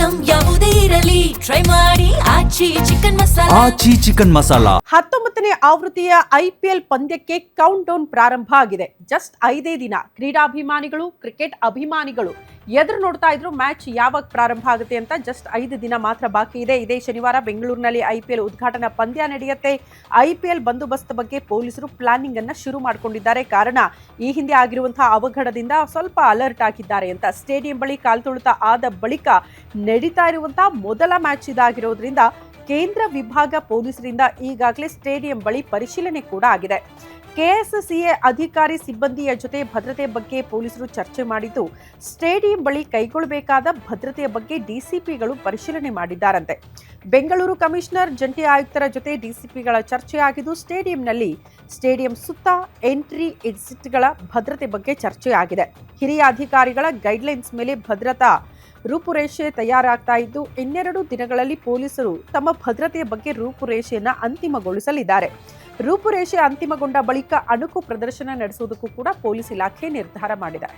Item ಯಾವುದೇ ಇರಲಿ try ಮಾಡಿ ಆಚಿ ಚಿಕನ್ ಮಸಾಲಾ. ಆಚಿ ಚಿಕನ್ ಮಸಾಲಾ 19ನೇ ಆವೃತ್ತಿಯ IPL ಪಂದ್ಯಕ್ಕೆ ಕೌಂಟ್ ಡೌನ್ ಪ್ರಾರಂಭ ಆಗಿದೆ. ಜಸ್ಟ್ 5 ದಿನ ಕ್ರೀಡಾಭಿಮಾನಿಗಳು, ಕ್ರಿಕೆಟ್ ಅಭಿಮಾನಿಗಳು ಎದುರು ನೋಡ್ತಾ ಇದ್ರು ಮ್ಯಾಚ್ ಯಾವಾಗ ಪ್ರಾರಂಭ ಆಗುತ್ತೆ ಅಂತ. ಜಸ್ಟ್ 5 ದಿನ ಮಾತ್ರ ಬಾಕಿ ಇದೆ. ಇದೇ ಶನಿವಾರ ಬೆಂಗಳೂರಿನಲ್ಲಿ IPL ಉದ್ಘಾಟನಾ ಪಂದ್ಯ ನಡೆಯುತ್ತೆ. IPL ಬಂದೋಬಸ್ತ್ ಬಗ್ಗೆ ಪೊಲೀಸರು ಪ್ಲಾನಿಂಗ್ ಅನ್ನ ಶುರು ಮಾಡಿಕೊಂಡಿದ್ದಾರೆ. ಕಾರಣ ಈ ಹಿಂದೆ ಆಗಿರುವಂತಹ ಅವಘಡದಿಂದ ಸ್ವಲ್ಪ ಅಲರ್ಟ್ ಆಗಿದ್ದಾರೆ ಅಂತ. ಸ್ಟೇಡಿಯಂ ಬಳಿ ಕಾಲ್ತುಳಿತ ಆದ ಬಳಿಕ ನಡೀತಾ ಇರುವಂತಹ ಮೊದಲ ಮ್ಯಾಚ್ ಇದಾಗಿರೋದ್ರಿಂದ ಕೇಂದ್ರ ವಿಭಾಗ ಪೊಲೀಸರಿಂದ ಈಗಾಗಲೇ ಸ್ಟೇಡಿಯಂ ಬಳಿ ಪರಿಶೀಲನೆ ಕೂಡ ಆಗಿದೆ. KSCA ಅಧಿಕಾರಿ ಸಿಬ್ಬಂದಿಯ ಜೊತೆ ಭದ್ರತೆ ಬಗ್ಗೆ ಪೊಲೀಸರು ಚರ್ಚೆ ಮಾಡಿದ್ದು, ಸ್ಟೇಡಿಯಂ ಬಳಿ ಕೈಗೊಳ್ಳಬೇಕಾದ ಭದ್ರತೆಯ ಬಗ್ಗೆ DCPಗಳು ಪರಿಶೀಲನೆ ಮಾಡಿದ್ದಾರಂತೆ. ಬೆಂಗಳೂರು ಕಮಿಷನರ್, ಜಂಟಿ ಆಯುಕ್ತರ ಜೊತೆ DCPಗಳ ಚರ್ಚೆಯಾಗಿದ್ದು, ಸ್ಟೇಡಿಯಂ ಸುತ್ತ ಎಂಟ್ರಿ ಎಕ್ಸಿಟ್ಗಳ ಭದ್ರತೆ ಬಗ್ಗೆ ಚರ್ಚೆಯಾಗಿದೆ. ಹಿರಿಯ ಅಧಿಕಾರಿಗಳ ಗೈಡ್ಲೈನ್ಸ್ ಮೇಲೆ ಭದ್ರತಾ ರೂಪುರೇಷೆ ತಯಾರಾಗ್ತಾ ಇದ್ದು, ಇನ್ನೆರಡು ದಿನಗಳಲ್ಲಿ ಪೊಲೀಸರು ತಮ್ಮ ಭದ್ರತೆಯ ಬಗ್ಗೆ ರೂಪುರೇಷೆಯನ್ನು ಅಂತಿಮಗೊಳಿಸಲಿದ್ದಾರೆ. ರೂಪುರೇಷೆ ಅಂತಿಮಗೊಂಡ ಬಳಿಕ ಅಣುಕು ಪ್ರದರ್ಶನ ನಡೆಸುವುದಕ್ಕೂ ಕೂಡ ಪೊಲೀಸ್ ಇಲಾಖೆ ನಿರ್ಧಾರ ಮಾಡಿದೆ.